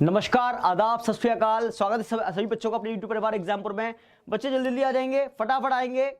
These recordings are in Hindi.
नमस्कार, आदाब, सत श्री अकाल। स्वागत है सभी बच्चों का अपने यूट्यूब परिवार एग्जामपुर में। बच्चे जल्दी जल्दी आ जाएंगे, फटाफट आएंगे।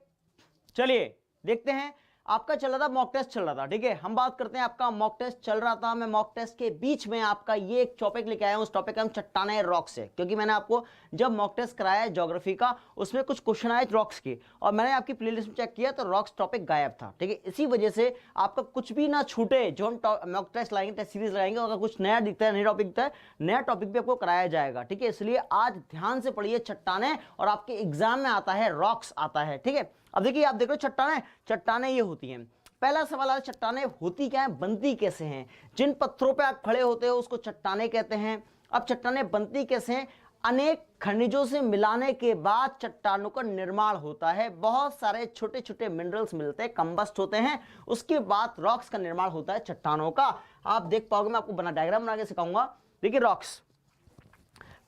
चलिए देखते हैं। आपका चल रहा था मॉक टेस्ट, चल रहा था, ठीक है। हम बात करते हैं, आपका मॉक टेस्ट चल रहा था। मैं मॉक टेस्ट के बीच में आपका ये एक टॉपिक लेके आया हूं। उस टॉपिक का हम चट्टाने रॉक्स है, क्योंकि मैंने आपको जब मॉक टेस्ट कराया ज्योग्राफी का, उसमें कुछ क्वेश्चन आए रॉक्स के, और मैंने आपकी प्लेलिस्ट में चेक किया तो रॉक्स टॉपिक गायब था, ठीक है। इसी वजह से आपका कुछ भी ना छूटे, जो हम मॉक टेस्ट लाएंगे, टेस्ट सीरीज लगाएंगे, अगर कुछ नया दिखता है, नया टॉपिक दिखता है, नया टॉपिक भी आपको कराया जाएगा, ठीक है। इसलिए आज ध्यान से पढ़िए चट्टाने, और आपके एग्जाम में आता है रॉक्स आता है, ठीक है। अब देखिए, आप देख रहे हो चट्टाने, चट्टाने ये होती हैं। पहला सवाल है, चट्टाने होती क्या है, बनती कैसे हैं। जिन पत्थरों पे आप खड़े होते हो उसको चट्टाने कहते हैं। अब चट्टाने बनती कैसे हैं, अनेक खनिजों से मिलाने के बाद चट्टानों का निर्माण होता है। बहुत सारे छोटे छोटे मिनरल्स मिलते हैं, कंबस्ट होते हैं, उसके बाद रॉक्स का निर्माण होता है चट्टानों का। आप देख पाओगे, मैं आपको डायग्राम बना के सिखाऊंगा। देखिए रॉक्स,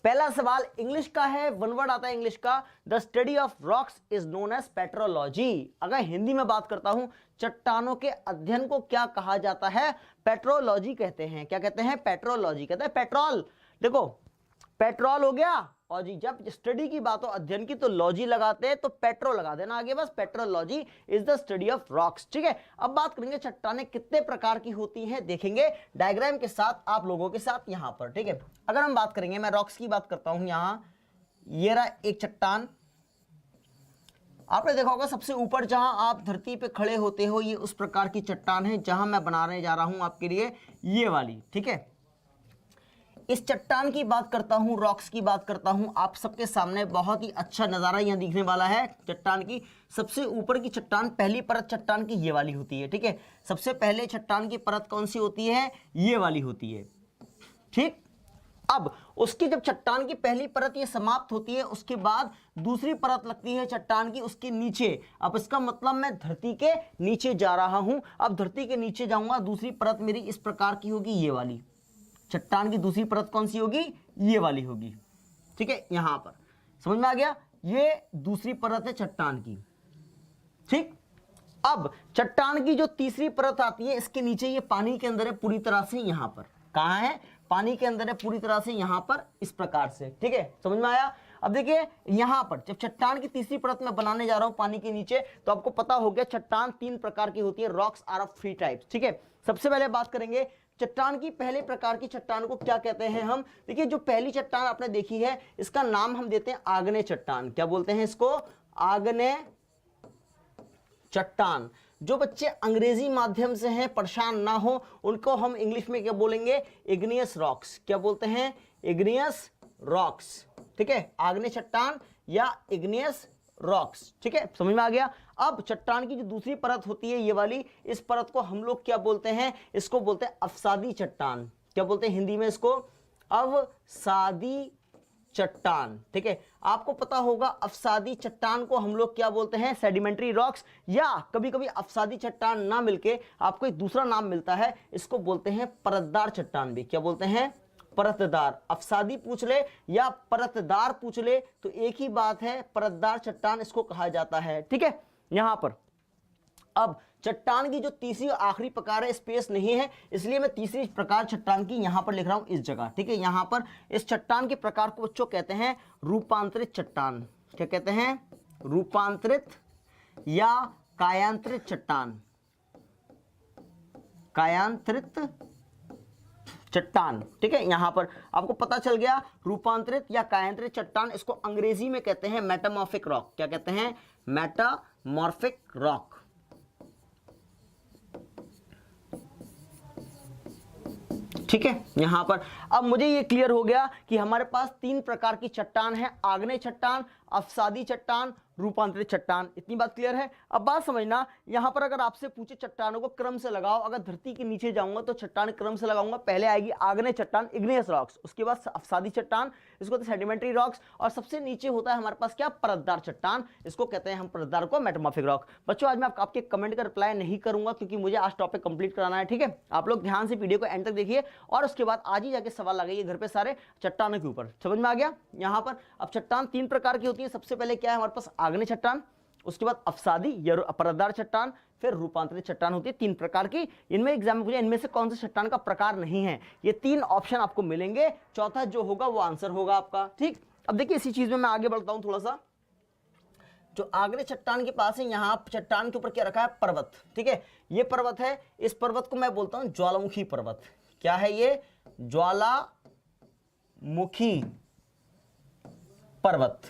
पहला सवाल इंग्लिश का है, वन वर्ड आता है इंग्लिश का, the study of rocks is known as petrology. अगर हिंदी में बात करता हूं, चट्टानों के अध्ययन को क्या कहा जाता है, पेट्रोलॉजी कहते हैं। क्या कहते हैं, पेट्रोलॉजी कहते हैं। पेट्रोल, देखो पेट्रोल हो गया, और जी जब स्टडी की बात हो, अध्ययन की, तो लॉजी लगाते हैं, तो पेट्रो लगा देना आगे, बस petrology is the study of rocks, ठीक है। अब बात करेंगे चट्टानें कितने प्रकार की होती हैं, देखेंगे डायग्राम के साथ आप लोगों के साथ यहां पर, ठीक है। अगर हम बात करेंगे, मैं रॉक्स की बात करता हूं, यहां ये रहा एक चट्टान। आपने देखा होगा सबसे ऊपर जहां आप धरती पे खड़े होते हो, ये उस प्रकार की चट्टान है जहां मैं बनाने जा रहा हूं आपके लिए ये वाली, ठीक है। इस चट्टान की बात करता हूं, रॉक्स की बात करता हूं, आप सबके सामने बहुत ही अच्छा नजारा यहां दिखने वाला है। चट्टान की सबसे ऊपर की चट्टान, पहली परत चट्टान की ये वाली होती है, ठीक है। सबसे पहले चट्टान की परत कौन सी होती है, ये वाली होती है, ठीक। अब उसकी जब चट्टान की पहली परत ये समाप्त होती है, उसके बाद दूसरी परत लगती है चट्टान की उसके नीचे। अब इसका मतलब मैं धरती के नीचे जा रहा हूं। अब धरती के नीचे जाऊंगा, दूसरी परत मेरी इस प्रकार की होगी, ये वाली चट्टान की दूसरी परत कौन सी होगी, ये वाली होगी, ठीक है। यहां पर समझ में आ गया, ये दूसरी परत है चट्टान की, ठीक। अब चट्टान की जो तीसरी परत आती है, इसके नीचे ये पानी के अंदर है पूरी तरह से, यहां पर कहां है, पानी के अंदर है पूरी तरह से, यहां पर इस प्रकार से, ठीक है। समझ में आया। अब देखिए यहां पर जब चट्टान की तीसरी परत में बनाने जा रहा हूं पानी के नीचे, तो आपको पता हो गया चट्टान तीन प्रकार की होती है, rocks are of three types, ठीक है। सबसे पहले बात करेंगे चट्टान की, पहले प्रकार की चट्टान को क्या कहते हैं हम। देखिए जो पहली चट्टान आपने देखी है, इसका नाम हम देते हैं आग्नेय चट्टान। क्या बोलते हैं इसको, आग्नेय चट्टान। जो बच्चे अंग्रेजी माध्यम से हैं, परेशान ना हो, उनको हम इंग्लिश में क्या बोलेंगे, इग्नियस रॉक्स। क्या बोलते हैं, इग्नियस रॉक्स, ठीक है। आग्नेय चट्टान या इग्नियस रॉक्स, ठीक है, समझ में आ गया। अब चट्टान की जो दूसरी परत होती है ये वाली, इस परत को हम लोग क्या बोलते हैं, इसको बोलते हैं अवसादी चट्टान। क्या बोलते हैं हिंदी में इसको, अवसादी चट्टान, ठीक है। आपको पता होगा अवसादी चट्टान को हम लोग क्या बोलते हैं, सेडिमेंट्री रॉक्स, या कभी कभी अवसादी चट्टान ना मिलके आपको एक दूसरा नाम मिलता है, इसको बोलते हैं परतदार चट्टान भी। क्या बोलते हैं, परतदार। अवसादी पूछ ले या परतदार पूछ ले तो एक ही बात है, परतदार चट्टान इसको कहा जाता है, ठीक है। यहां पर अब चट्टान की जो तीसरी और आखिरी प्रकार है, स्पेस नहीं है, इसलिए मैं तीसरी प्रकार चट्टान की यहां पर लिख रहा हूं इस जगह, ठीक है। यहां पर इस चट्टान के प्रकार को बच्चों कहते हैं रूपांतरित चट्टान। क्या कहते हैं, रूपांतरित या कायांतरित चट्टान, कायांतरित चट्टान, ठीक है। यहां पर आपको पता चल गया, रूपांतरित या कायांतरित चट्टान, इसको अंग्रेजी में कहते हैं मेटामॉर्फिक रॉक। क्या कहते हैं, मेटामॉर्फिक रॉक, ठीक है। यहां पर अब मुझे ये क्लियर हो गया कि हमारे पास तीन प्रकार की चट्टान है, आग्नेय चट्टान, अवसादी चट्टान, रूपांतरित चट्टान। इतनी बात क्लियर है। अब बात समझना, यहां पर अगर आपसे पूछे चट्टानों को क्रम से लगाओ, अगर धरती के नीचे जाऊंगा तो चट्टान क्रम से लगाऊंगा, पहले आएगी आग्नेय चट्टान, इग्नियस रॉक्स, उसके बाद अवसादी चट्टान, इसको तो सेडिमेंट्री रॉक्स, और सबसे नीचे होता है हमारे पास क्या, परतदार चट्टान, इसको कहते हैं हम परतदार को मेटामॉर्फिक रॉक। बच्चों आज मैं आपके कमेंट का रिप्लाई नहीं करूंगा, क्योंकि मुझे आज टॉपिक कंप्लीट कराना है, ठीक है। आप लोग ध्यान से वीडियो को एंड तक देखिए, और उसके बाद आज ही जाके सवाल लगाइए घर पे सारे चट्टानों के ऊपर। समझ में आ गया। यहां पर अब चट्टान तीन प्रकार की होती है। सबसे पहले क्या है हमारे पास, आग्नेय चट्टान, उसके बाद अफसादी या परतदार चट्टान, फिर रूपांतरित चट्टान होती है। 3 प्रकार की। इनमें एग्जाम में पूछा इनमें से कौन से चट्टान का प्रकार नहीं है, ये 3 ऑप्शन आपको मिलेंगे, चौथा जो होगा वो आंसर होगा आपका। ठीक, अब देखिए इसी चीज में मैं आगे बढ़ता हूं थोड़ा सा। जो आग्नेय चट्टान के पास है, यहां चट्टान के ऊपर क्या रखा है, पर्वत। ठीक है, ये पर्वत है, इस पर्वत को मैं बोलता हूं ज्वालामुखी पर्वत। क्या है ये, ज्वालामुखी पर्वत।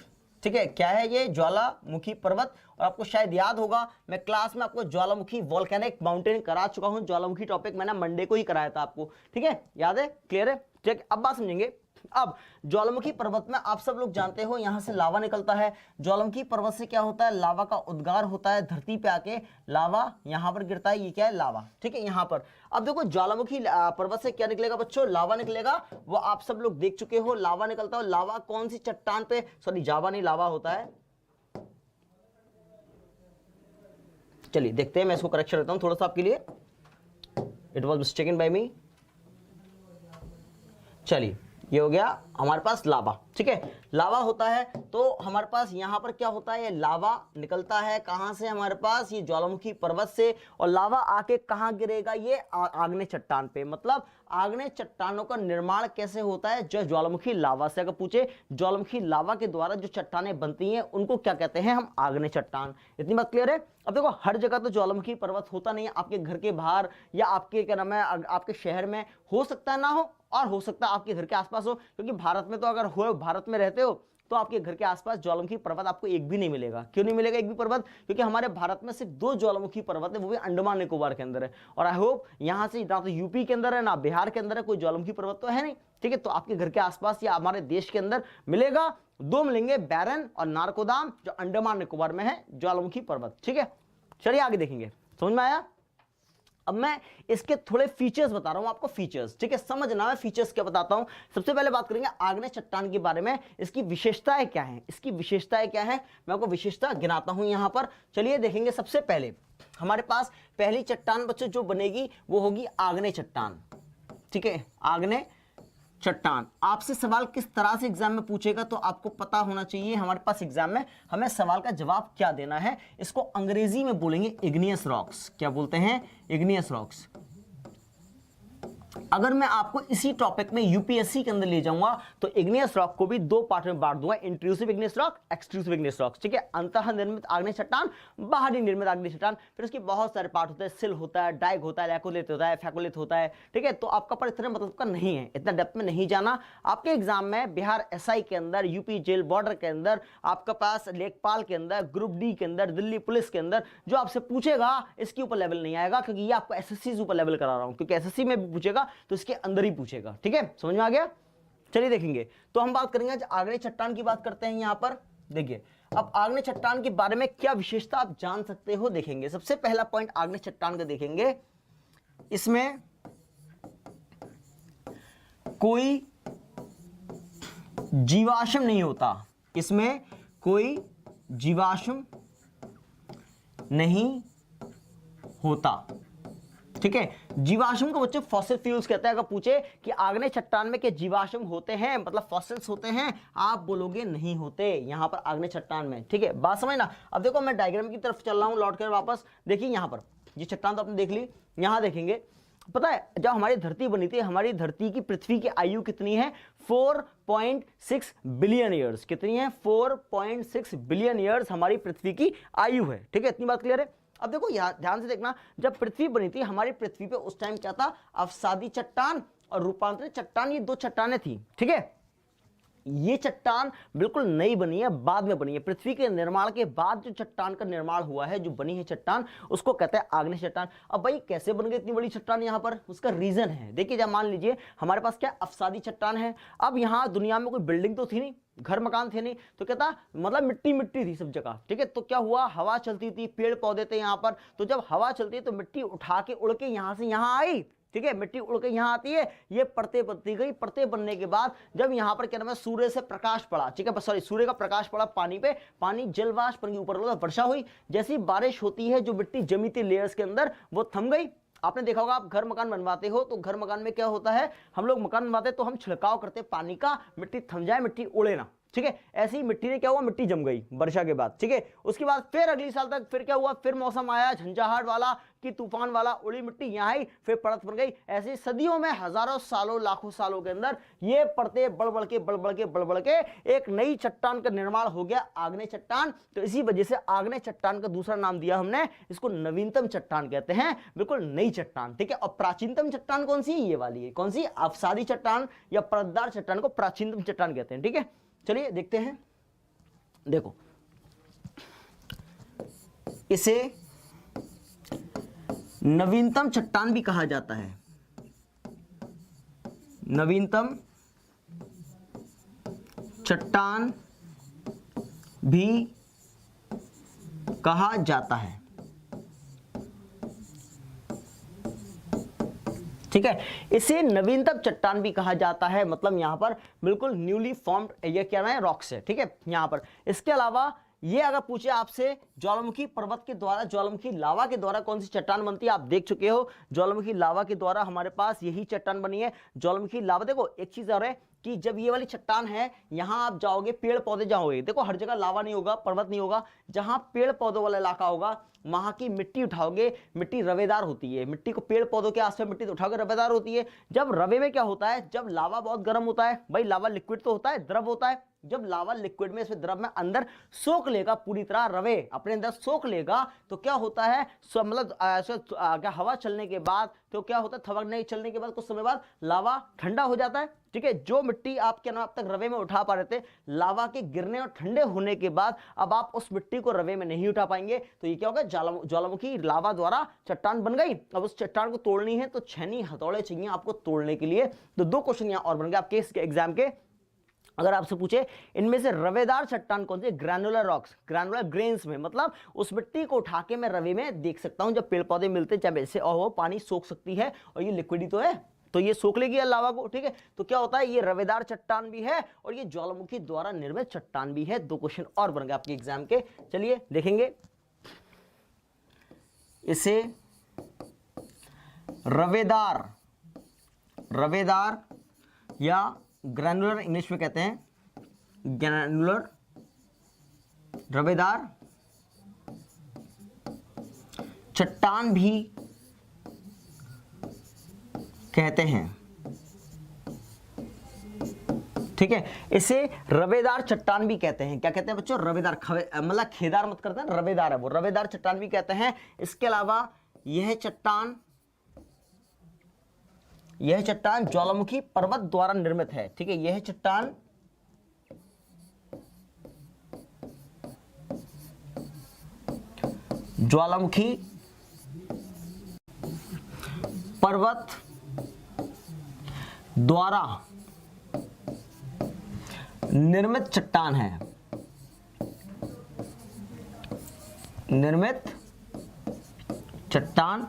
ठीक है, क्या है ये, ज्वालामुखी पर्वत। और आपको शायद याद होगा मैं क्लास में आपको ज्वालामुखी वोल्केनिक माउंटेन करा चुका हूं। ज्वालामुखी टॉपिक मैंने मंडे को ही कराया था आपको। ठीक है, याद है, क्लियर है। ठीक, अब बात समझेंगे। अब ज्वालामुखी पर्वत में आप सब लोग जानते हो यहां से लावा निकलता है। ज्वालामुखी पर्वत से क्या होता है, लावा का उद्गार होता है, धरती पे आके लावा यहां पर गिरता है, ये क्या है, लावा। ठीक है, यहां पर अब देखो ज्वालामुखी पर्वत से क्या निकलेगा बच्चों, लावा निकलेगा। वो आप सब लोग देख चुके हो, लावा निकलता है। लावा कौन सी चट्टान पे, सॉरी जावा नहीं, लावा होता है। चलिए देखते हैं, मैं इसको करेक्शन करता हूं थोड़ा सा आपके लिए, इट वॉज मिस्टेकन बाय मी। चलिए ये हो गया हमारे पास लावा। ठीक है, लावा होता है तो हमारे पास यहां पर क्या होता है, ये लावा निकलता है कहां से, हमारे पास ये ज्वालामुखी पर्वत से। और लावा आके कहां गिरेगा, ये आग्नेय चट्टान पे। मतलब आग्नेय चट्टानों का निर्माण कैसे होता है, जो ज्वालामुखी लावा से। अगर पूछे ज्वालामुखी लावा के द्वारा जो चट्टानें बनती हैं उनको क्या कहते हैं हम, आग्नेय चट्टान। इतनी बात क्लियर है। अब देखो हर जगह तो ज्वालामुखी पर्वत होता नहीं है, आपके घर के बाहर या आपके क्या नाम है, आपके शहर में हो सकता है ना हो, और हो सकता है आपके घर के आसपास हो। क्योंकि भारत में तो अगर हो, भारत में रहते हो तो आपके घर के आसपास ज्वालामुखी पर्वत आपको एक भी नहीं मिलेगा। क्यों नहीं मिलेगा एक भी पर्वत, क्योंकि हमारे भारत में सिर्फ 2 ज्वालामुखी पर्वत है, वो भी अंडमान निकोबार के अंदर है। और आई होप यहां से ना तो यूपी के अंदर है ना बिहार के अंदर है, कोई ज्वालामुखी पर्वत तो है नहीं। ठीक है, तो आपके घर के आसपास या हमारे देश के अंदर मिलेगा, 2 मिलेंगे, बैरन और नारकोदाम, जो अंडमान निकोबार में है ज्वालामुखी पर्वत। ठीक है, चलिए आगे देखेंगे, समझ में आया। अब मैं इसके थोड़े फीचर्स बता रहा हूं आपको, फीचर्स। ठीक है, समझना है फीचर्स क्या बताता हूं। सबसे पहले बात करेंगे आग्नेय चट्टान के बारे में, इसकी विशेषताएं क्या हैं, इसकी विशेषताएं क्या है, मैं आपको विशेषता गिनाता हूं यहां पर। चलिए देखेंगे। सबसे पहले हमारे पास पहली चट्टान बच्चों जो बनेगी वो होगी आग्नेय चट्टान। ठीक है, आग्नेय चट्टान। आपसे सवाल किस तरह से एग्जाम में पूछेगा तो आपको पता होना चाहिए, हमारे पास एग्जाम में हमें सवाल का जवाब क्या देना है। इसको अंग्रेजी में बोलेंगे इग्नियस रॉक्स। क्या बोलते हैं, इग्नियस रॉक्स। अगर मैं आपको इसी टॉपिक में यूपीएससी के अंदर ले जाऊंगा तो इग्नियस रॉक को भी 2 पार्ट में बांट दूंगा, intrusive igneous rock, extrusive igneous rock. ठीक है, अंतः निर्मित आग्नेय चट्टान, बाहरी निर्मित आग्नेय चट्टान। फिर उसके बहुत सारे पार्ट होते हैं, सिल होता है, डाइग होता है, लैकोलिथ होता है, फैकोलिथ होता है। ठीक है, तो आपका पर इतना मतलब का नहीं है, इतना डेप्थ में नहीं जाना। आपके एग्जाम में बिहार एसआई के अंदर, यूपी जेल बॉर्डर के अंदर, आपके पास लेखपाल के अंदर, ग्रुप डी के अंदर, दिल्ली पुलिस के अंदर जो आपसे पूछेगा इसके ऊपर लेवल नहीं आएगा, क्योंकि ये आपको एसएससी ऊपर लेवल करा रहा हूं, क्योंकि एसएससी में भी पूछेगा तो इसके अंदर ही पूछेगा। ठीक है, समझ में आ गया। चलिए देखेंगे, तो हम बात करेंगे आग्नेय चट्टान की बात करते हैं यहां पर। देखिए अब आग्नेय चट्टान के बारे में क्या विशेषता आप जान सकते हो, देखेंगे। सबसे पहला पॉइंट आग्नेय चट्टान का देखेंगे, इसमें कोई जीवाश्म नहीं होता, इसमें कोई जीवाश्म नहीं होता। ठीक है, जीवाश्म को बच्चों फॉसिल फ्यूल्स कहते हैं। अगर पूछे कि आग्नेय चट्टान में के जीवाश्म होते हैं, मतलब फॉसिल्स होते हैं, आप बोलोगे नहीं होते यहां पर आग्नेय चट्टान में। ठीक है, बात समझना। अब देखो मैं डायग्राम की तरफ चल रहा हूं लौट कर वापस। देखिए यहां पर ये चट्टान तो आपने देख ली, यहां देखेंगे। पता है जब हमारी धरती बनी थी, हमारी धरती की, पृथ्वी की आयु कितनी है, 4.6 बिलियन ईयर्स। कितनी है, 4.6 बिलियन ईयर्स हमारी पृथ्वी की आयु है। ठीक है, इतनी बात क्लियर है। अब देखो यहां ध्यान से देखना, जब पृथ्वी बनी थी हमारी पृथ्वी पे उस टाइम क्या था, अवसादी चट्टान और रूपांतरित चट्टान, ये 2 चट्टानें थी। ठीक है, ये चट्टान बिल्कुल नई बनी है, बाद में बनी है। पृथ्वी के निर्माण के बाद जो चट्टान का निर्माण हुआ है, जो बनी है चट्टान, उसको कहते हैं आग्नेय चट्टान। अब भाई कैसे बन गई इतनी बड़ी चट्टान यहाँ पर, उसका रीजन है। देखिए जब मान लीजिए हमारे पास क्या अवसादी चट्टान है। अब यहाँ दुनिया में कोई बिल्डिंग तो थी नहीं, घर मकान थे नहीं, तो कहता मतलब मिट्टी मिट्टी थी सब जगह। ठीक है, तो क्या हुआ, हवा चलती थी, पेड़ पौधे थे यहाँ पर, तो जब हवा चलती है तो मिट्टी उठा के उड़ के यहाँ से यहाँ आई। ठीक है, मिट्टी उड़ के यहाँ आती है, ये परतें बनती गई। परतें बनने के बाद जब यहाँ पर क्या नाम है, सूर्य से प्रकाश पड़ा, ठीक है, सॉरी सूर्य का प्रकाश पड़ा पानी पे, पानी जलवाष्प के ऊपर वर्षा हुई। जैसी बारिश होती है, जो मिट्टी जमी थी लेयर्स के अंदर, वो थम गई। आपने देखा होगा, आप घर मकान बनवाते हो तो घर मकान में क्या होता है, हम लोग मकान बनवाते तो हम छिड़काव करते पानी का, मिट्टी थम जाए, मिट्टी उड़े ना। ठीक है। ऐसी मिट्टी ने क्या हुआ, मिट्टी जम गई वर्षा के बाद, ठीक है। उसके बाद फिर अगली साल तक फिर क्या हुआ, फिर मौसम आया झंझाहट वाला कि तूफान वाला, उड़ी मिट्टी यहाँ आई, फिर परत बन गई। ऐसे सदियों में, हजारों सालों, लाखों सालों के अंदर ये परतें बढ़ बढ़ के एक नई चट्टान का निर्माण हो गया, आग्नेय चट्टान। तो इसी वजह से आग्नेय चट्टान का दूसरा नाम दिया हमने, इसको नवीनतम चट्टान कहते हैं, बिल्कुल नई चट्टान, ठीक है। और प्राचीनतम चट्टान कौन सी, ये वाली है, कौन सी, अवसादी चट्टान या परतदार चट्टान को प्राचीनतम चट्टान कहते हैं, ठीक है। चलिए देखते हैं, देखो इसे नवीनतम चट्टान भी कहा जाता है, नवीनतम चट्टान भी कहा जाता है, ठीक है। इसे नवीनतम चट्टान भी कहा जाता है, मतलब यहां पर बिल्कुल न्यूली फॉर्म्ड ये क्या है, रॉक्स है, ठीक है यहां पर। इसके अलावा ये अगर पूछे आपसे ज्वालामुखी पर्वत के द्वारा, ज्वालामुखी लावा के द्वारा कौन सी चट्टान बनती है, आप देख चुके हो ज्वालामुखी लावा के द्वारा हमारे पास यही चट्टान बनी है, ज्वालामुखी लावा। देखो एक चीज और है कि जब ये वाली चट्टान है, यहां आप जाओगे, पेड़ पौधे जाओगे, देखो हर जगह लावा नहीं होगा, पर्वत नहीं होगा, जहां पेड़ पौधों वाला इलाका होगा वहां की मिट्टी उठाओगे, मिट्टी रवेदार होती है, मिट्टी को पेड़ पौधों के आसपास मिट्टी उठाओगे रवेदार होती है। जब रवे में क्या होता है, जब लावा बहुत गर्म होता है, भाई लावा लिक्विड तो होता है, द्रव होता है, जब लावा लिक्विड में, इसमें द्रव में अंदर सोख लेगा, पूरी तरह रवे अपने अंदर सोख लेगा, तो क्या होता है, मतलब क्या हवा चलने के बाद तो क्या होता है, हवा नहीं चलने के बाद कुछ समय बाद लावा ठंडा हो जाता है, ठीक है। जो मिट्टी आप क्या नाम अब तक रवे में उठा पा रहे थे, लावा के गिरने और ठंडे होने के बाद अब आप उस मिट्टी को रवे में नहीं उठा पाएंगे, तो ये क्या होगा, ज्वालामुखी लावा द्वारा चट्टान बन गई। अब उस चट्टान को तोड़नी है तो छेनी हथौड़े चाहिए आपको तोड़ने के लिए। तो दो क्वेश्चन यहां और बन गए आपके इसके एग्जाम के। अगर आपसे पूछे इनमें से रवेदार चट्टान कौन सी, ग्रैनुलर रॉक्स, ग्रैनुलर ग्रेन्स में, मतलब उस मिट्टी को उठा के मैं रवे में देख सकता हूं, जब पेड़ पौधे मिलते जब ऐसे, और वो पानी सोख सकती है, और ये लिक्विड ही तो है, तो ये सोख लेगी लावा को, ठीक है। तो क्या होता है, ये रवेदार चट्टान भी है और ये ज्वालामुखी द्वारा निर्मित चट्टान भी है। दो क्वेश्चन और बन गए आपके एग्जाम के। चलिए देखेंगे, इसे रवेदार, रवेदार या ग्रैनुलर इंग्लिश में कहते हैं, ग्रैनुलर, रवेदार चट्टान भी कहते हैं, ठीक है। इसे रवेदार चट्टान भी कहते हैं, क्या कहते हैं बच्चों, रवेदार, मतलब खेदार मत करते हैं, रवेदार है वो, रवेदार चट्टान भी कहते हैं। इसके अलावा यह चट्टान, यह चट्टान ज्वालामुखी पर्वत द्वारा निर्मित है, ठीक है। यह चट्टान ज्वालामुखी पर्वत द्वारा निर्मित चट्टान है, निर्मित चट्टान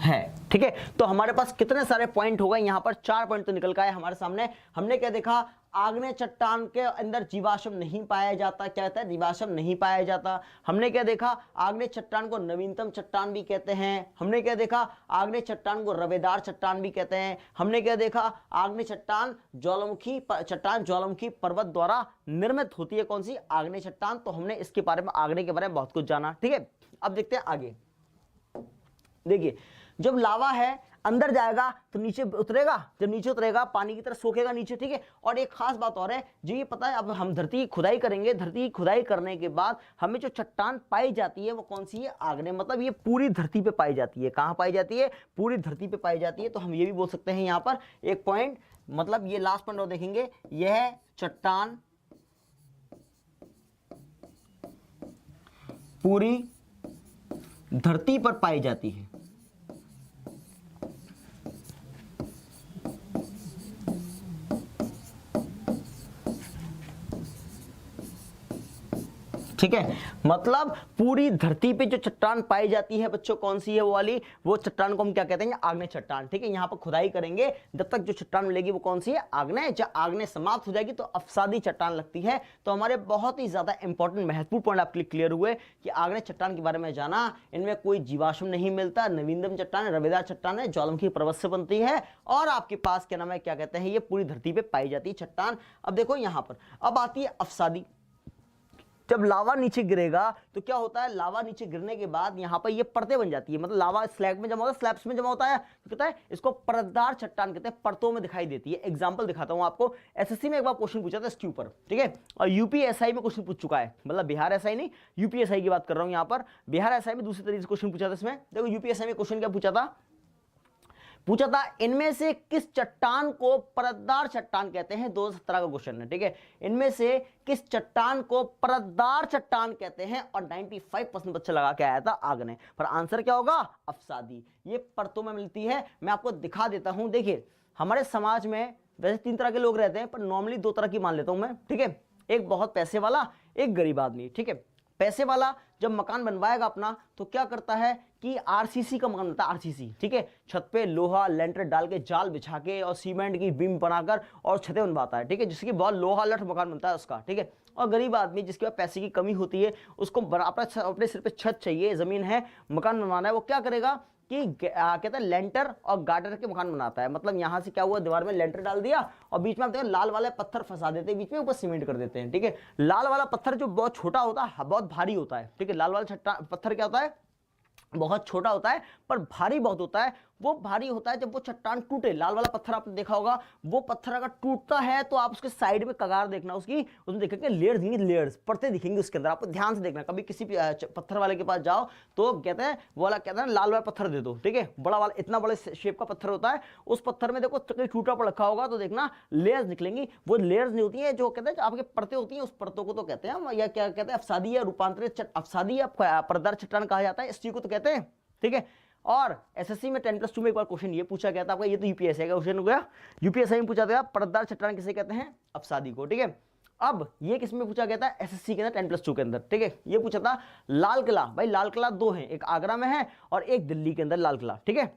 है, ठीक है। तो हमारे पास कितने सारे पॉइंट हो गए यहां पर, 4 पॉइंट तो निकल के आए हमारे सामने। हमने क्या देखा, आग्नेय चट्टान के अंदर जीवाश्म नहीं पाया जाता, क्या कहता है, जीवाश्म नहीं पाया जाता। हमने क्या देखा, आग्नेय चट्टान को नवीनतम चट्टान भी कहते हैं। हमने क्या देखा, आग्नेय चट्टान को रवेदार चट्टान भी कहते हैं। हमने क्या देखा, आग्नेय चट्टान ज्वालामुखी पर्वत द्वारा निर्मित होती है, कौन सी, आग्नेय चट्टान। तो हमने इसके बारे में, आग्नेय के बारे में बहुत कुछ जाना, ठीक है। अब देखते हैं आगे। देखिए, जब लावा है अंदर जाएगा तो नीचे उतरेगा, जब नीचे उतरेगा पानी की तरह सोखेगा नीचे, ठीक है। और एक खास बात और है, जो ये पता है, अब हम धरती की खुदाई करेंगे, धरती की खुदाई करने के बाद हमें जो चट्टान पाई जाती है वो कौन सी है, आग्नेय, मतलब ये पूरी धरती पे पाई जाती है। कहां पाई जाती है, पूरी धरती पे पाई जाती है। तो हम ये भी बोल सकते हैं यहाँ पर एक पॉइंट, मतलब ये लास्ट पॉइंट और देखेंगे, यह चट्टान पूरी धरती पर पाई जाती है, ठीक है, मतलब पूरी धरती पे जो चट्टान पाई जाती है बच्चों, कौन सी है वो वाली, वो चट्टान को हम क्या कहते हैं, आग्नेय चट्टान। ठीक है, यहाँ पर खुदाई करेंगे जब तक जो चट्टान मिलेगी वो कौन सी है, आग्नेय। जब आग्नेय समाप्त हो जाएगी तो अफसादी चट्टान लगती है। तो हमारे बहुत ही ज्यादा इंपॉर्टेंट महत्वपूर्ण पॉइंट आपके लिए क्लियर हुए कि आग्नेय चट्टान के बारे में जाना, इनमें कोई जीवाश्म नहीं मिलता, नवीनतम चट्टान रवेदार चट्टान है, ज्वालामुखी पर्वत से बनती है और आपके पास क्या नाम है, क्या कहते हैं, ये पूरी धरती पे पाई जाती है चट्टान। अब देखो यहां पर अब आती है अफसादी। जब लावा नीचे गिरेगा तो क्या होता है, लावा नीचे गिरने के बाद यहाँ पर ये परतें बन जाती है, मतलब लावा स्लैग में जमा होता है, स्लैब्स में जमा होता है, तो कहता है इसको परतदार चट्टान कहते हैं, परतों में दिखाई देती है। एग्जांपल दिखाता हूं आपको, एसएससी में एक बार क्वेश्चन पूछा था इसके ऊपर, ठीक है, और यूपीएसआई में क्वेश्चन पूछ चुका है, मतलब बिहार एसआई नहीं, यूपीएसआई की बात कर रहा हूं यहाँ पर। बिहार एसआई में दूसरे तरीके से क्वेश्चन पूछा था इसमें। देखो यूपीएसआई में क्वेश्चन क्या पूछा था, इनमें से किस चट्टान को परतदार चट्टान कहते हैं, 2017 का क्वेश्चन है। ठीक है, इनमें से किस चट्टान को परतदार चट्टान कहते हैं, और 95% बच्चा लगा के आया था आग्नेय। पर आंसर क्या होगा, अफसादी। ये परतों में मिलती है, मैं आपको दिखा देता हूं। देखिए हमारे समाज में वैसे 3 तरह के लोग रहते हैं, पर नॉर्मली 2 तरह की मान लेता हूं मैं। ठीक है, एक बहुत पैसे वाला, एक गरीब आदमी। ठीक है, पैसे वाला जब मकान बनवाएगा अपना तो क्या करता है कि आरसीसी का मकान बनता है, आरसीसी। ठीक है, छत पे लोहा लेंटर डाल के, जाल बिछा के और सीमेंट की बीम बनाकर और छतें बनवाता है। ठीक है, जिसकी बहुत लोहा लठ मकान बनता है उसका। ठीक है, और गरीब आदमी जिसके पास पैसे की कमी होती है, उसको अपने सिर पे छत चाहिए, जमीन है, मकान बनवाना है, वो क्या करेगा कि कहता है लेंटर और गार्डर के मकान बनाता है। मतलब यहां से क्या हुआ, दीवार में लेंटर डाल दिया और बीच में आप देखो लाल वाले पत्थर फंसा देते हैं, बीच में ऊपर सीमेंट कर देते हैं। ठीक है, लाल वाला पत्थर जो बहुत छोटा होता है, बहुत भारी होता है। ठीक है, लाल वाला पत्थर क्या होता है, बहुत छोटा होता है पर भारी बहुत होता है। वो भारी होता है जब वो चट्टान टूटे। लाल वाला पत्थर आपने देखा होगा, वो पत्थर अगर टूटता है तो आप उसके साइड में कगार देखना उसकी, उसमें देखेंगे लेयर्स दिखेंगे, लेयर्स परतें दिखेंगी उसके अंदर। आपको ध्यान से देखना, कभी किसी पत्थर वाले के पास जाओ तो कहते हैं वो वाला कहता है लाल वाला पत्थर दे दो। ठीक है, बड़ा वाला इतना बड़े शेप का पत्थर होता है, उस पत्थर में देखो कहीं टूटा पड़ रखा होगा तो देखना लेयर्स निकलेंगी। वो लेयर्स नहीं होती है, जो कहते हैं आपके परतें होती हैं, उस परतों को तो कहते हैं या क्या कहते हैं, अफसादी या रूपांतरित अफसादी या परतदार चट्टान कहा जाता है, इस चीज को तो कहते हैं। ठीक है, और एसएससी में 10+2 में एक बार क्वेश्चन ये पूछा गया था आपका, ये तो यूपीएससी का क्वेश्चन हो गया। यूपीएससी में पूछा गया परतदार चट्टान किसे कहते हैं, अफसादी को। ठीक है, अब ये किसमें पूछा गया था, एसएससी के अंदर 10+2 के अंदर। ठीक है, ये पूछा था लाल किला। भाई लाल किला 2 है, एक आगरा में है और एक दिल्ली के अंदर लाल किला। ठीक है,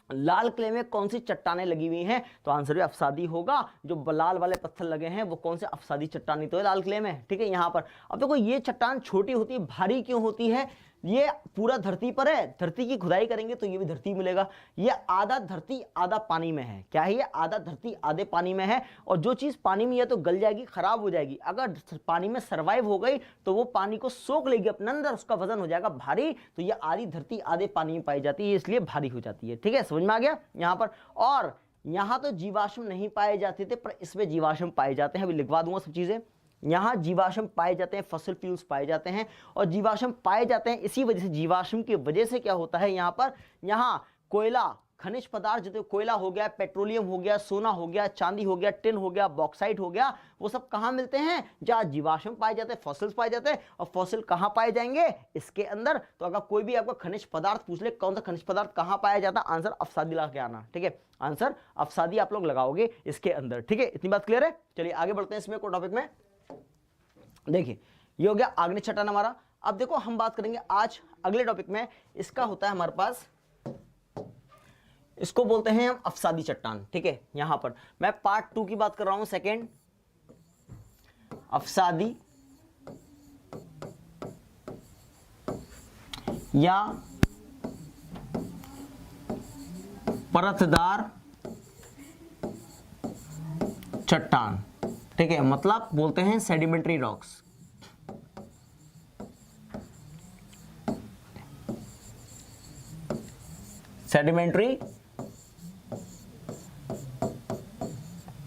लाल किले में कौन सी चट्टानें लगी हुई हैं, तो आंसर भी अफसादी होगा। जो लाल वाले पत्थर लगे हैं वो कौन से अफसादी चट्टानी तो है लाल किले में। ठीक है, यहां पर अब देखो ये चट्टान छोटी होती है, भारी क्यों होती है, ये पूरा धरती पर है, धरती की खुदाई करेंगे तो ये भी धरती मिलेगा। ये आधा धरती आधा पानी में है। क्या है ये, आधा धरती आधे पानी में है, और जो चीज पानी में है तो गल जाएगी, खराब हो जाएगी। अगर पानी में सर्वाइव हो गई तो वो पानी को सोख लेगी अपने अंदर, उसका वजन हो जाएगा भारी। तो ये आधी धरती आधे पानी में पाई जाती है, इसलिए भारी हो जाती है। ठीक है, समझ में आ गया यहां पर। और यहां तो जीवाश्म नहीं पाए जाते थे, पर इसमें जीवाश्म पाए जाते हैं। अभी लिखवा दूंगा सब चीजें। यहाँ जीवाश्म पाए जाते हैं, फॉसिल फ्यूल्स पाए जाते हैं, और जीवाश्म पाए जाते हैं इसी वजह से, जीवाश्म की वजह से क्या होता है यहाँ पर, यहाँ कोयला, खनिज पदार्थ, जो कोयला हो गया, पेट्रोलियम हो गया, सोना हो गया, चांदी हो गया, टिन हो गया, बॉक्साइट हो गया, वो सब कहाँ मिलते हैं, जहाँ जीवाश्म पाए जाते हैं, फॉसिल्स पाए जाते हैं। और फॉसिल कहाँ पाए जाएंगे, इसके अंदर। तो अगर कोई भी आपका खनिज पदार्थ पूछ ले कौन सा खनिज पदार्थ कहाँ पाया जाता है, आंसर अफसादी लगा के आना। ठीक है, आंसर अफसादी आप लोग लगाओगे इसके अंदर। ठीक है, इतनी बात क्लियर है। चलिए आगे बढ़ते हैं इसमें को टॉपिक में। देखिए ये हो गया आग्नेय चट्टान हमारा। अब देखो हम बात करेंगे आज अगले टॉपिक में, इसका होता है हमारे पास, इसको बोलते हैं हम अफसादी चट्टान। ठीक है, यहां पर मैं पार्ट 2 की बात कर रहा हूं, सेकेंड अफसादी या परतदार चट्टान। ठीक है, मतलब बोलते हैं सेडिमेंट्री रॉक्स। Sedimentary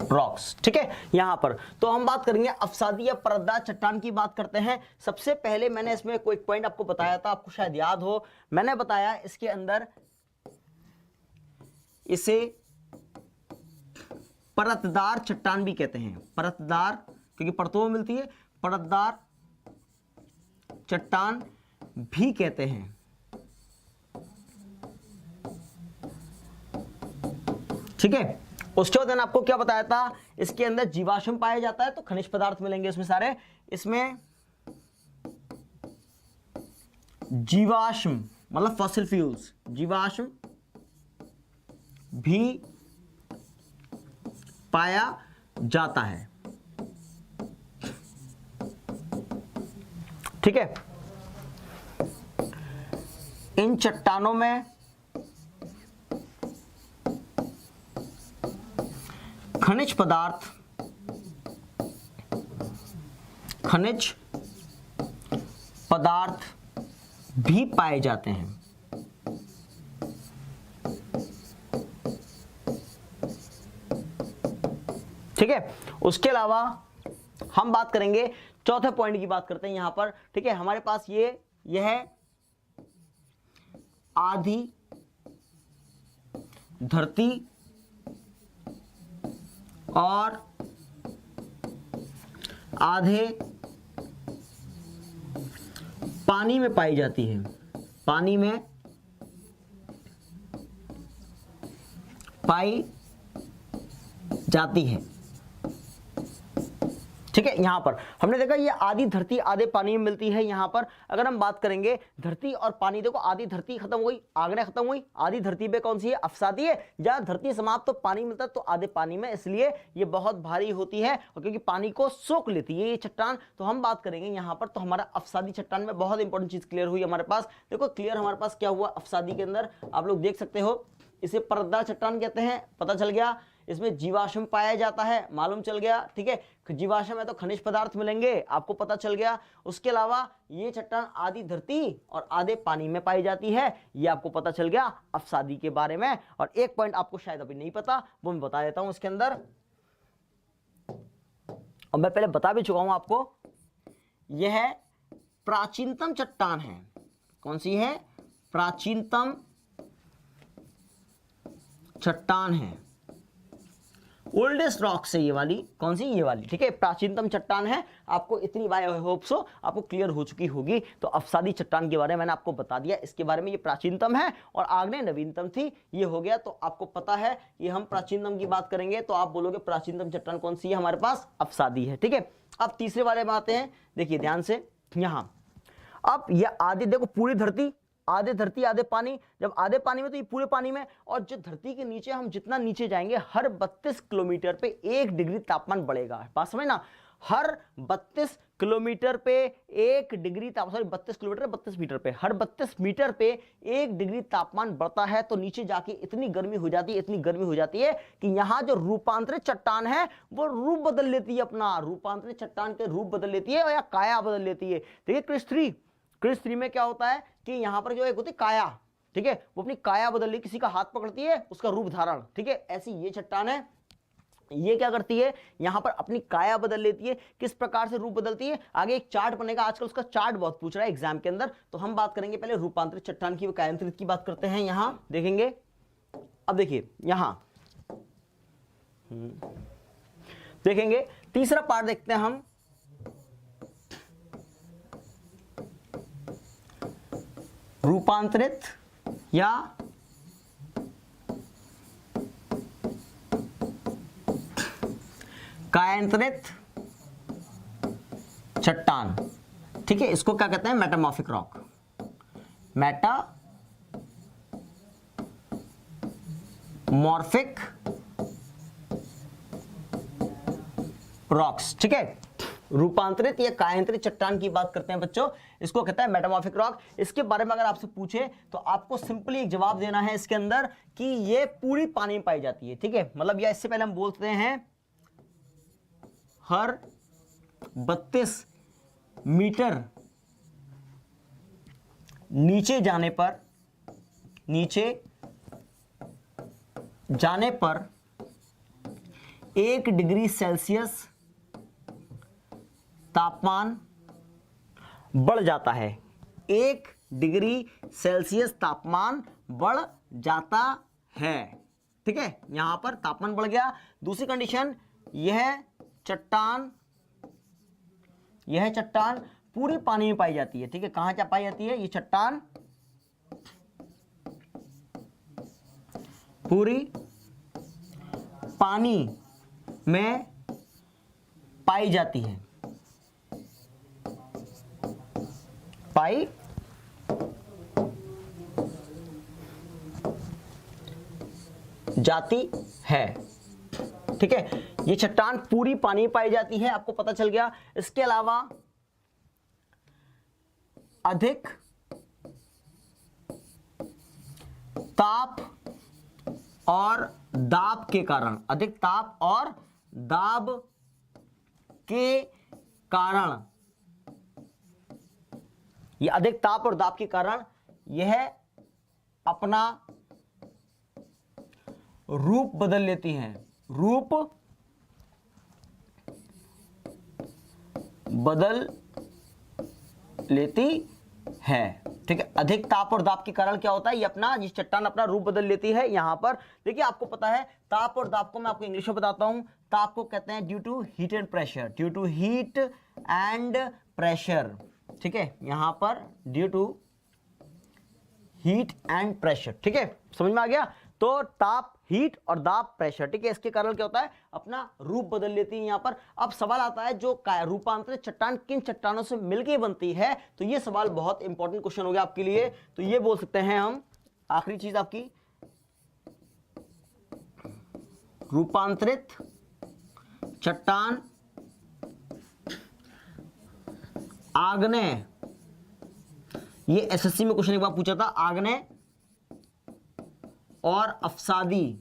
rocks. ठीक है, यहां पर तो हम बात करेंगे अफसादी या परतदार चट्टान की बात करते हैं। सबसे पहले मैंने इसमें कोई पॉइंट आपको बताया था, आपको शायद याद हो, मैंने बताया इसके अंदर इसे परतदार चट्टान भी कहते हैं। परतदार क्योंकि परतों में मिलती है, परतदार चट्टान भी कहते हैं। ठीक है, उसके बाद मैंने आपको क्या बताया था, इसके अंदर जीवाश्म पाया जाता है तो खनिज पदार्थ मिलेंगे इसमें सारे। इसमें जीवाश्म मतलब फॉसिल फ्यूल्स, जीवाश्म भी पाया जाता है। ठीक है, इन चट्टानों में खनिज पदार्थ भी पाए जाते हैं। ठीक है, उसके अलावा हम बात करेंगे चौथे पॉइंट की बात करते हैं यहां पर। ठीक है, हमारे पास यह आधी धरती और आधे पानी में पाई जाती है, पानी में पाई जाती है। ठीक है, यहां पर हमने देखा ये आधी धरती आधे पानी में मिलती है। यहां पर अगर हम बात करेंगे धरती और पानी, देखो आधी धरती खत्म हो गई, आग्नेय खत्म हुई, आधी धरती पे कौन सी है, अफसादी है। जहां धरती समाप्त तो पानी मिलता है, तो आधे पानी में, इसलिए ये बहुत भारी होती है और क्योंकि पानी को सोख लेती है ये चट्टान। तो हम बात करेंगे यहां पर, तो हमारा अफसादी चट्टान में बहुत इंपॉर्टेंट चीज क्लियर हुई हमारे पास। देखो क्लियर हमारे पास क्या हुआ अफसादी के अंदर, आप लोग देख सकते हो, इसे परतदार चट्टान कहते हैं, पता चल गया। इसमें जीवाश्म पाया जाता है, मालूम चल गया। ठीक है, जीवाश्म है तो खनिज पदार्थ मिलेंगे, आपको पता चल गया। उसके अलावा ये चट्टान आधी धरती और आधे पानी में पाई जाती है, ये आपको पता चल गया अफसादी के बारे में। और एक पॉइंट आपको शायद अभी नहीं पता, वो मैं बता देता हूं इसके अंदर, और मैं पहले बता भी चुका हूं आपको। यह प्राचीनतम चट्टान है, कौन सी है, प्राचीनतम चट्टान है, ओल्डेस्ट रॉक से ये वाली, कौन सी, ये वाली। ठीक है, प्राचीनतम चट्टान है। आपको इतनी बात आई होप सो आपको क्लियर हो चुकी होगी। तो अफसादी चट्टान के बारे में मैंने आपको बता दिया, इसके बारे में, ये प्राचीनतम है और आग्नेय नवीनतम थी, ये हो गया। तो आपको पता है ये हम प्राचीनतम की बात करेंगे तो आप बोलोगे प्राचीनतम चट्टान कौन सी है, हमारे पास अफसादी है। ठीक है, अब तीसरे बारे में आते हैं, देखिए ध्यान से यहां। अब ये आधे, देखो पूरी धरती, आधे धरती आधे पानी, जब आधे पानी में तो ये पूरे पानी में, और जो धरती के नीचे हम जितना नीचे जाएंगे हर 32 किलोमीटर पे 1 डिग्री तापमान बढ़ेगा। बात समझ ना, हर 32 किलोमीटर पे 1 डिग्री तापमान, सॉरी 32 किलोमीटर 32 मीटर पे, हर 32 मीटर पे 1 डिग्री तापमान बढ़ता है। तो नीचे जाके इतनी गर्मी हो जाती है, इतनी गर्मी हो जाती है कि यहाँ जो रूपांतरित चट्टान है वो रूप बदल लेती है, अपना रूपांतरित चट्टान के रूप बदल लेती है या काया बदल लेती है। देखिए क्रिस 3 में क्या होता है कि यहां पर जो एक होती है काया, ठीक है, वो अपनी काया बदल ली, किसी का हाथ पकड़ती है उसका रूप धारण। ठीक है, ऐसी ये चट्टान है, ये क्या करती है, यहां पर अपनी काया बदल लेती है। किस प्रकार से रूप बदलती है, आगे एक चार्ट बनेगा, आजकल उसका चार्ट बहुत पूछ रहा है एग्जाम के अंदर। तो हम बात करेंगे पहले रूपांतरित चट्टान की, कायांतरित की बात करते हैं, यहां देखेंगे। अब देखिए यहां देखेंगे, तीसरा पार्ट देखते हैं हम, रूपांतरित या कायांतरित चट्टान। ठीक है, इसको क्या कहते हैं, मेटामॉर्फिक रॉक, मेटामॉर्फिक रॉक्स। ठीक है, रूपांतरित या कायांतरित चट्टान की बात करते हैं बच्चों, इसको कहता है मेटामॉर्फिक रॉक। इसके बारे में अगर आपसे पूछे तो आपको सिंपली एक जवाब देना है इसके अंदर कि ये पूरी पानी में पाई जाती है। ठीक है, मतलब या इससे पहले हम बोलते हैं हर 32 मीटर नीचे जाने पर 1 डिग्री सेल्सियस तापमान बढ़ जाता है, 1 डिग्री सेल्सियस तापमान बढ़ जाता है। ठीक है, यहां पर तापमान बढ़ गया। दूसरी कंडीशन, यह चट्टान पूरी पानी में पाई जाती है। ठीक है, कहां क्या पाई जाती है, ये चट्टान पूरी पानी में पाई जाती है, पाई जाती है। ठीक है, ये चट्टान पूरी पानी में पाई जाती है, आपको पता चल गया। इसके अलावा अधिक ताप और दाब के कारण, अधिक ताप और दाब के कारण, ये अधिक ताप और दाब के कारण यह अपना रूप बदल लेती हैं, रूप बदल लेती है। ठीक है, अधिक ताप और दाब के कारण क्या होता है, ये अपना, ये चट्टान अपना रूप बदल लेती है। यहां पर देखिए, आपको पता है ताप और दाब को मैं आपको इंग्लिश में बताता हूं। ताप को कहते हैं due to heat and pressure, due to heat and pressure. ठीक है, यहां पर due to heat and pressure. ठीक है, समझ में आ गया। तो ताप हीट और दाब प्रेशर। ठीक है, इसके कारण क्या होता है, अपना रूप बदल लेती है यहां पर। अब सवाल आता है, जो रूपांतरित चट्टान किन चट्टानों से मिलकर बनती है, तो ये सवाल बहुत इंपॉर्टेंट क्वेश्चन हो गया आपके लिए। तो ये बोल सकते हैं हम, आखिरी चीज आपकी, रूपांतरित चट्टान आग्नेय, ये एसएससी में क्वेश्चन एक बार पूछा था, आग्नेय और अफसादी,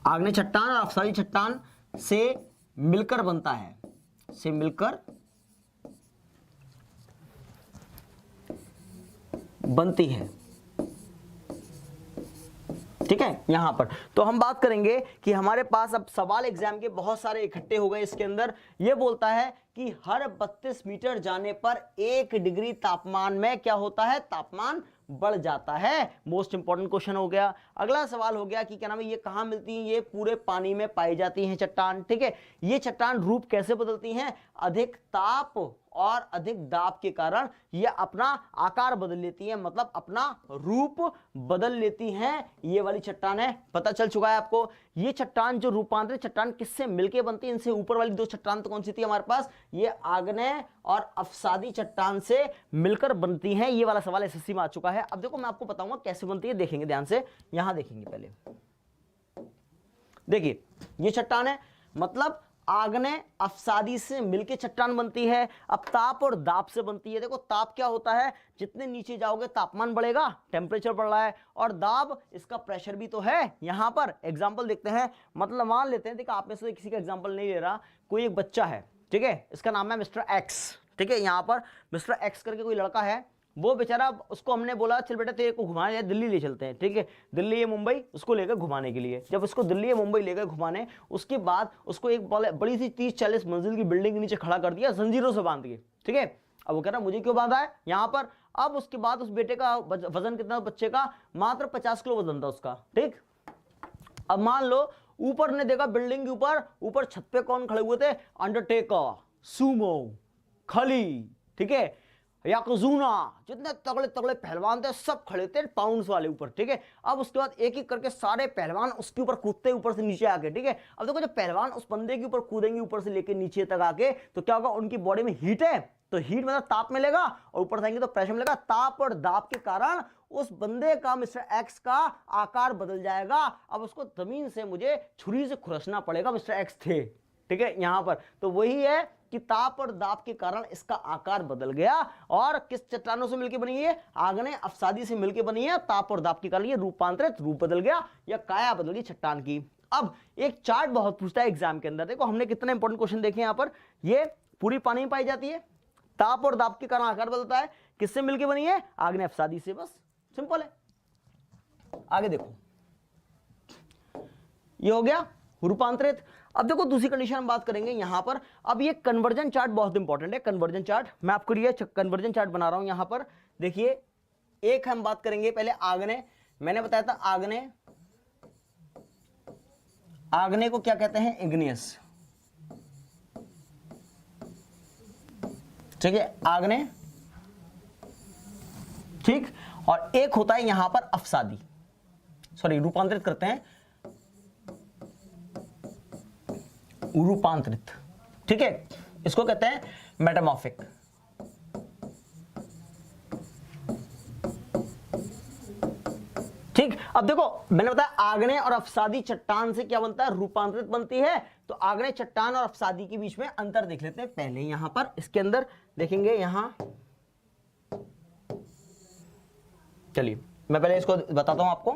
आग्नेय चट्टान और अफसादी चट्टान से मिलकर बनता है, से मिलकर बनती है। ठीक है, यहां पर तो हम बात करेंगे कि हमारे पास अब सवाल एग्जाम के बहुत सारे इकट्ठे हो गए। इसके अंदर यह बोलता है कि हर 32 मीटर जाने पर 1 डिग्री तापमान में क्या होता है, तापमान बढ़ जाता है। मोस्ट इंपॉर्टेंट क्वेश्चन हो गया। अगला सवाल हो गया कि क्या नाम है, ये कहां मिलती है, ये पूरे पानी में पाई जाती हैं चट्टान। ठीक है, ये चट्टान रूप कैसे बदलती हैं, अधिक ताप और अधिक दाब के कारण ये अपना आकार बदल लेती है, मतलब अपना रूप बदल लेती हैं। ये वाली चट्टान है, पता चल चुका है आपको। ये चट्टान जो रूपांतरित चट्टान किससे मिलके बनती है, इनसे ऊपर वाली 2 चट्टान तो कौन सी थी हमारे पास, ये आग्नेय और अफसादी चट्टान से मिलकर बनती हैं। ये वाला सवाल एसएससी में आ चुका है। अब देखो मैं आपको बताऊंगा कैसे बनती है, देखेंगे ध्यान से। यहां देखेंगे, पहले देखिए, ये चट्टान है, मतलब आग्नेय अफसादी से मिलके चट्टान बनती है। अब ताप और दाब से बनती है। देखो ताप क्या होता है, जितने नीचे जाओगे तापमान बढ़ेगा, टेम्परेचर बढ़ रहा है, और दाब इसका प्रेशर भी तो है। यहां पर एग्जांपल देखते हैं, मतलब मान लेते हैं, देखो आप में से किसी का एग्जांपल नहीं ले रहा, कोई एक बच्चा है, ठीक है, इसका नाम है मिस्टर एक्स। ठीक है, यहां पर मिस्टर एक्स करके कोई लड़का है, वो बेचारा, उसको हमने बोला चल बेटा तेरे को घुमाने जाए, दिल्ली ले चलते हैं। ठीक है, दिल्ली या मुंबई, उसको लेकर घुमाने के लिए। जब उसको दिल्ली या मुंबई लेकर घुमाने, उसके बाद उसको एक बड़ी सी 30-40 मंजिल की बिल्डिंग के नीचे खड़ा कर दिया जंजीरों से बांध के। ठीक है, अब वो कह रहा मुझे क्यों बांधा है यहाँ पर। अब उसके बाद उस बेटे का वजन कितना, बच्चे का मात्र 50 किलो वजन था उसका। ठीक, अब मान लो ऊपर ने देखा, बिल्डिंग के ऊपर छत पे कौन खड़े हुए थे, अंडरटेकर, सूमो, खली, ठीक है, याकुजुना, जितने तगड़े तगड़े पहलवान थे सब खड़े थे पाउंड्स वाले ऊपर। ठीक है, अब उसके बाद एक एक करके सारे पहलवान उसके ऊपर कूदते, ऊपर से नीचे आके। ठीक है, अब देखो जब पहलवान उस बंदे के ऊपर कूदेंगे ऊपर से लेके नीचे तक आके, तो क्या होगा, उनकी बॉडी में हीट है, तो हीट मतलब ताप मिलेगा, और ऊपर जाएंगे तो प्रेशर मिलेगा। ताप और दाब के कारण उस बंदे का, मिस्टर एक्स का आकार बदल जाएगा। अब उसको जमीन से मुझे छुरी से खुरसना पड़ेगा, मिस्टर एक्स थे। ठीक है, यहां पर तो वही है कि ताप और दाब के कारण इसका आकार बदल गया। और किस चट्टानों से मिलकर बनी है, आग्नेय अफसादी से मिलकर बनी है। ताप और दाब के कारण ये रूपांतरित, रूप बदल गया या काया बदल गई चट्टान की। अब एक चार्ट बहुत पूछता है एग्जाम के अंदर। देखो हमने कितने इंपॉर्टेंट क्वेश्चन देखे यहां पर। ये पूरी पानी में पाई जाती है, ताप और दाब के कारण आकार बदलता है, किससे मिलकर बनी है, आग्नेय अफसादी से। बस सिंपल है। आगे देखो, ये हो गया रूपांतरित। अब देखो दूसरी कंडीशन हम बात करेंगे यहां पर। अब ये कन्वर्जन चार्ट बहुत इंपॉर्टेंट है। कन्वर्जन चार्ट मैं आपके लिए कन्वर्जन चार्ट बना रहा हूं यहां पर। देखिए, एक हम बात करेंगे पहले आग्नेय। मैंने बताया था आग्नेय, आग्नेय को क्या कहते हैं, इग्नियस। ठीक है, आग्नेय, ठीक। और एक होता है यहां पर अफसादी, सॉरी रूपांतरित करते हैं, रूपांतरित। ठीक है, इसको कहते हैं मेटामॉर्फिक। ठीक। अब देखो मैंने बताया आग्नेय और अफसादी चट्टान से क्या बनता है, रूपांतरित बनती है। तो आग्नेय चट्टान और अफसादी के बीच में अंतर देख लेते हैं पहले। यहां पर इसके अंदर देखेंगे, यहां चलिए मैं पहले इसको बताता हूं आपको।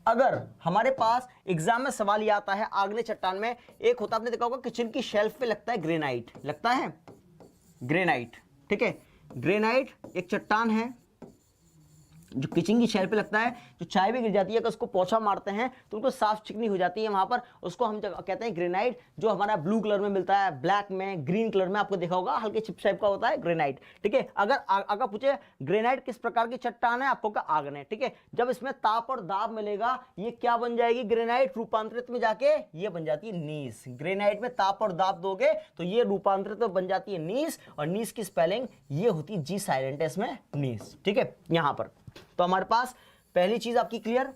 अगर हमारे पास एग्जाम में सवाल ये आता है, आग्नेय चट्टान में एक होता, आपने देखा होगा किचन की शेल्फ पे लगता है ग्रेनाइट, लगता है ग्रेनाइट, ठीक है। ग्रेनाइट एक चट्टान है जो किचन की शेल्फ पे लगता है, जो चाय भी गिर जाती है, अगर उसको पोछा मारते हैं तो उनको साफ चिकनी हो जाती है वहां पर, उसको हम कहते हैं ग्रेनाइट। जो हमारा ब्लू कलर में मिलता है, ब्लैक में, ग्रीन कलर में, आपको देखा होगा हल्के चिप टाइप का होता है ग्रेनाइट, ठीक है। अगर पूछे ग्रेनाइट किस प्रकार की चट्टान है, आपको क्या आग्नेय, ठीक है। जब इसमें ताप और दाब मिलेगा ये क्या बन जाएगी, ग्रेनाइट रूपांतरित में जाके ये बन जाती है नीस। ग्रेनाइट में ताप और दाब दोगे तो ये रूपांतरित में बन जाती है नीस, और नीस की स्पेलिंग ये होती है जी साइलेंट है इसमें, नीस, ठीक है। यहां पर तो हमारे पास पहली चीज आपकी क्लियर,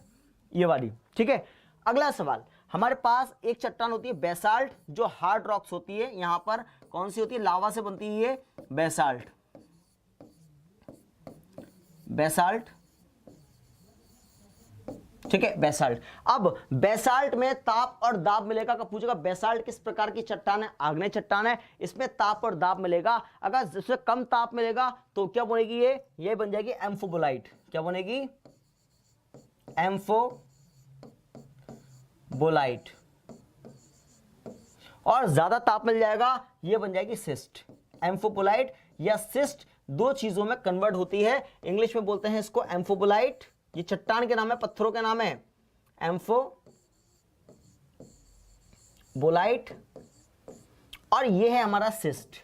ये वाली, ठीक है। अगला सवाल, हमारे पास एक चट्टान होती है बेसाल्ट, जो हार्ड रॉक्स होती है, यहां पर कौन सी होती है, लावा से बनती है ये बेसाल्ट, बेसाल्ट, ठीक है, बेसाल्ट। अब बेसाल्ट में ताप और दाब मिलेगा, कब पूछेगा बेसाल्ट किस प्रकार की चट्टान है, आग्नेय चट्टान है, इसमें ताप और दाब मिलेगा। अगर इसमें कम ताप मिलेगा तो क्या बनेगी, ये बन जाएगी एम्फोबोलाइट। क्या बनेगी, एम्फोबोलाइट। और ज्यादा ताप मिल जाएगा, ये बन जाएगी सिस्ट। एम्फोबोलाइट या सिस्ट दो चीजों में कन्वर्ट होती है, इंग्लिश में बोलते हैं इसको एम्फोबोलाइट। ये चट्टान के नाम है, पत्थरों के नाम है एम्फोबोलाइट, और ये है हमारा सिस्ट,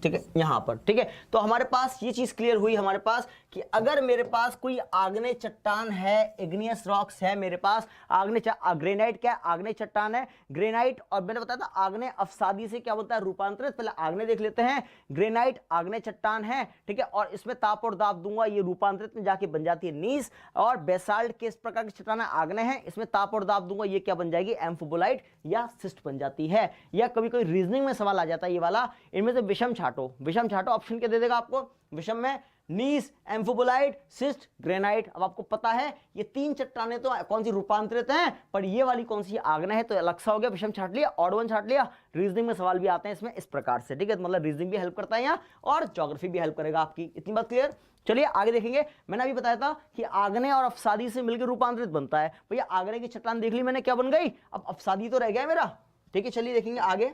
ठीक है, यहां पर, ठीक है। तो हमारे पास ये चीज क्लियर हुई हमारे पास कि अगर मेरे पास कोई आग्नेय चट्टान है, इग्नियस रॉक्स है मेरे पास, ग्रेनाइट क्या है, आग्नेय चट्टान है, ग्रेनाइट, और मैंने बताया था आग्नेय अफसादी से क्या बोलता है, रूपांतरित। पहले आग्नेय देख लेते हैं, ग्रेनाइट आग्नेय चट्टान है, ठीक है, और इसमें ताप और दाब दूंगा, ये रूपांतरित में जाके बन जाती है नीस। और बेसाल्ट किस प्रकार की चट्टान है, आग्नेय है, इसमें ताप और दाब दूंगा, ये क्या बन जाएगी, एम्फोबोलाइट या सिस्ट बन जाती है। या कभी कोई रीजनिंग में सवाल आ जाता है ये वाला, इनमें से विषम छाटो, विषम छाटो, ऑप्शन क्या दे देगा आपको, विषम में नीस, एम्फोबोलाइट, सिस्ट, ग्रेनाइट। अब आपको पता है ये तीन चट्टानें तो कौन सी रूपांतरित हैं, पर ये वाली कौन सी आग्नेय है, तो अलग सा हो गया, विषम छाट लिया, ऑड वन छाट लिया। रीजनिंग में सवाल भी आते हैं इसमें इस प्रकार से, ठीक है, मतलब रीजनिंग भी हेल्प करता है यहाँ, और ज्योग्राफी भी हेल्प करेगा आपकी। इतनी बात क्लियर। चलिए आगे देखेंगे। मैंने अभी बताया था कि आग्नेय और अफसादी से मिलकर रूपांतरित बनता है। भैया आग्नेय की चट्टान देख ली मैंने, क्या बन गई, अब अफसादी तो रह गया मेरा, ठीक है। चलिए देखेंगे आगे,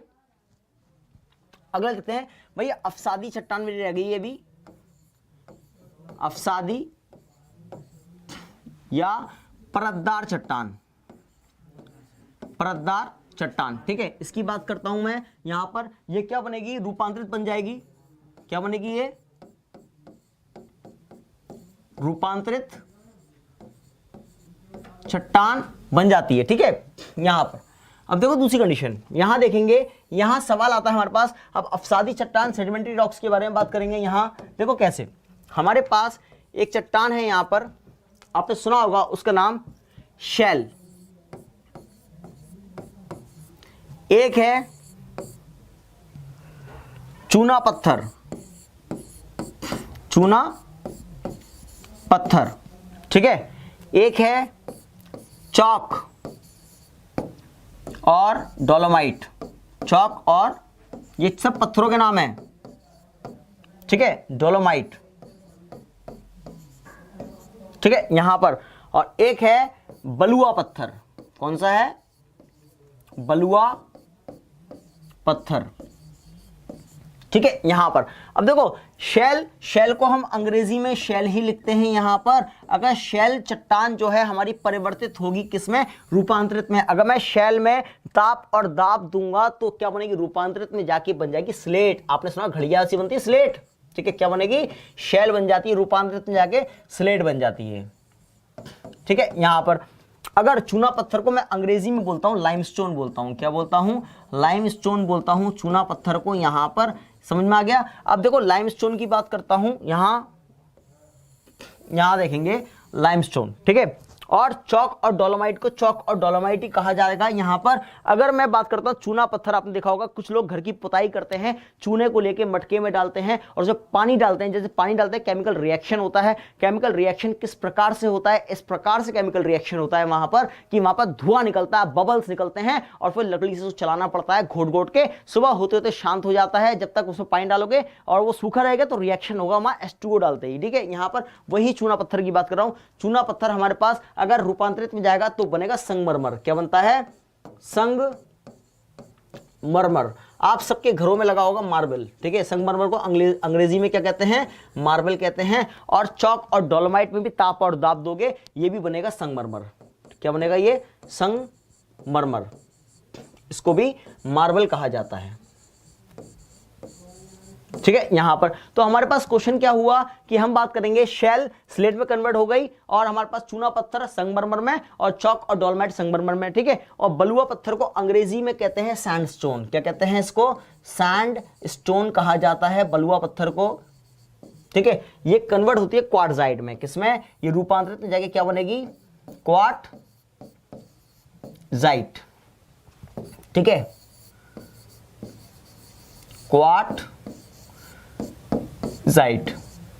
अगला देखते हैं। भैया अफसादी चट्टान मेरी रह गई है अभी, अफसादी या परतदार चट्टान, परतदार चट्टान, ठीक है। इसकी बात करता हूं मैं यहां पर, ये क्या बनेगी, रूपांतरित बन जाएगी। क्या बनेगी, ये रूपांतरित चट्टान बन जाती है, ठीक है, यहां पर। अब देखो दूसरी कंडीशन, यहां देखेंगे, यहां सवाल आता है हमारे पास। अब अफसादी चट्टान, सेडिमेंट्री रॉक्स के बारे में बात करेंगे। यहां देखो कैसे, हमारे पास एक चट्टान है यहां पर, आपने सुना होगा उसका नाम शेल, एक है चूना पत्थर, चूना पत्थर, ठीक है, एक है चौक और डोलोमाइट, चौक और ये सब पत्थरों के नाम है, ठीक है, डोलोमाइट, ठीक है, यहां पर। और एक है बलुआ पत्थर, कौन सा है, बलुआ पत्थर, ठीक है, यहां पर। अब देखो शेल, शेल को हम अंग्रेजी में शेल ही लिखते हैं यहां पर। अगर शेल चट्टान जो है हमारी परिवर्तित होगी किसमें, रूपांतरित में। अगर मैं शेल में ताप और दाब दूंगा तो क्या बनेगी, रूपांतरित में जाके बन जाएगी स्लेट। आपने सुना घड़िया सी बनती है स्लेट, ठीक है, क्या बनेगी, शेल बन जाती है, रूपांतरित में जाके स्लेट बन जाती है, ठीक है, यहां पर। अगर चूना पत्थर को मैं अंग्रेजी में बोलता हूं लाइमस्टोन बोलता हूं, क्या बोलता हूं, लाइमस्टोन बोलता हूं चूना पत्थर को, यहां पर समझ में आ गया। अब देखो लाइमस्टोन की बात करता हूं, यहां देखेंगे लाइमस्टोन, ठीक है। और चौक और डोलोमाइट को चौक और डोलोमाइट ही कहा जाएगा। यहां पर अगर मैं बात करता हूं चूना पत्थर, आपने देखा होगा कुछ लोग घर की पुताई करते हैं, चूने को लेके मटके में डालते हैं और जब पानी डालते हैं, जैसे पानी डालते हैं केमिकल रिएक्शन होता है। केमिकल रिएक्शन किस प्रकार से होता है? इस प्रकार से केमिकल रिएक्शन होता है वहां पर कि वहां पर धुआं निकलता है, बबल्स निकलते हैं और फिर लकड़ी से चलाना पड़ता है घोट घोट के। सुबह होते होते शांत हो जाता है, जब तक उसमें पानी डालोगे और वो सूखा रहेगा तो रिएक्शन होगा वहां H2O डालते ही। ठीक है, यहां पर वही चूना पत्थर की बात कर रहा हूं। चूना पत्थर हमारे पास अगर रूपांतरित में जाएगा तो बनेगा संगमरमर। क्या बनता है? संगमरमर। आप सबके घरों में लगा होगा मार्बल। ठीक है, संगमरमर को अंग्रेजी में क्या कहते हैं? मार्बल कहते हैं। और चौक और डोलोमाइट में भी ताप और दाब दोगे, ये भी बनेगा संगमरमर। क्या बनेगा? ये संगमरमर। इसको भी मार्बल कहा जाता है। ठीक है, यहां पर तो हमारे पास क्वेश्चन क्या हुआ कि हम बात करेंगे शेल स्लेट में कन्वर्ट हो गई और हमारे पास चूना पत्थर संगमरमर में और चौक और डोलोमाइट संगमरमर में। ठीक है, और बलुआ पत्थर को अंग्रेजी में कहते हैं सैंडस्टोन। क्या कहते हैं इसको? सैंडस्टोन कहा जाता है बलुआ पत्थर को। ठीक है, ये कन्वर्ट होती है क्वार्टजाइट में। किसमें? ये रूपांतरित में जाके क्या बनेगी? क्वार्टजाइट। ठीक है, क्वार्टजाइट।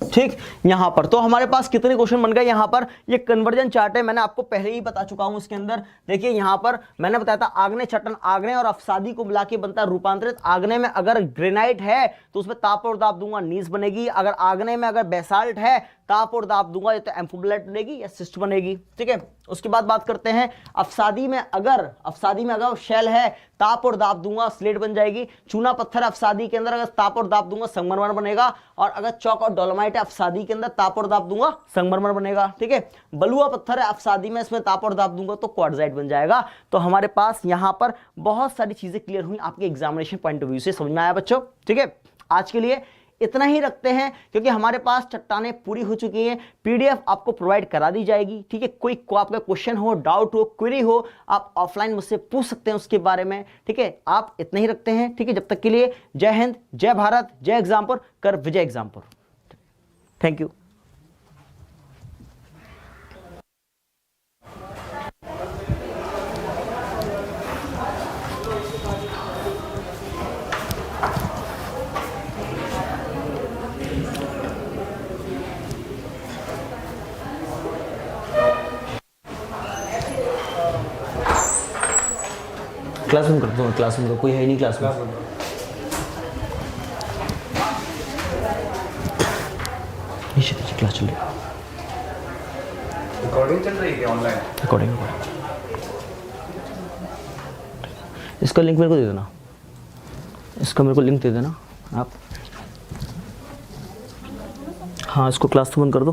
ठीक, यहां पर तो हमारे पास कितने क्वेश्चन बन गए? यहां पर ये कन्वर्जन चार्ट है, मैंने आपको पहले ही बता चुका हूं। इसके अंदर देखिए, यहां पर मैंने बताया था आग्नेय चट्टान, आग्नेय और अफसादी को मिला के बनता है रूपांतरित। आग्नेय में अगर ग्रेनाइट है तो उसमें ताप और दाब दूंगा, नीस बनेगी। अगर आग्नेय में अगर बेसाल्ट है, ताप और दाब दूंगा, या तो एम्फोब्लाइट बनेगी या सिस्ट बनेगी। ठीक है, उसके बाद बात करते हैं अफसादी में अगर शेल है, ताप और दाब दूंगा, स्लेट बन जाएगी। चूना पत्थर अफसादी के अंदर अगर ताप और दाब दूंगा, संगमरमर बनेगा। और अगर चौक और डोलोमाइट है अफसादी के अंदर, ताप और दाब दूंगा, संगमरमर बनेगा। ठीक है, बलुआ पत्थर है अफसादी में, इसमें ताप और दाब दूंगा तो क्वार्टजाइट बन जाएगा। तो हमारे पास यहां पर बहुत सारी चीजें क्लियर हुई आपके एग्जामिनेशन पॉइंट ऑफ व्यू से। समझ में आया बच्चों? ठीक है, आज के लिए इतना ही रखते हैं क्योंकि हमारे पास चट्टानें पूरी हो चुकी हैं। पीडीएफ आपको प्रोवाइड करा दी जाएगी। ठीक है, कोई आपका क्वेश्चन हो, डाउट हो, क्वेरी हो, आप ऑफलाइन मुझसे पूछ सकते हैं उसके बारे में। ठीक है, आप इतना ही रखते हैं। ठीक है, जब तक के लिए जय हिंद, जय भारत, जय एग्जामपुर, कर विजय एग्जामपुर। Thank you. क्लासरूम कर दो, क्लासरूम का कोई है नहीं क्लासरूम। क्लास चल रही है, रिकॉर्डिंग चल रही है ऑनलाइन। रिकॉर्डिंग। इसका लिंक मेरे को दे देना, इसका मेरे को लिंक दे देना आप। हाँ, इसको क्लास तो बंद कर दो।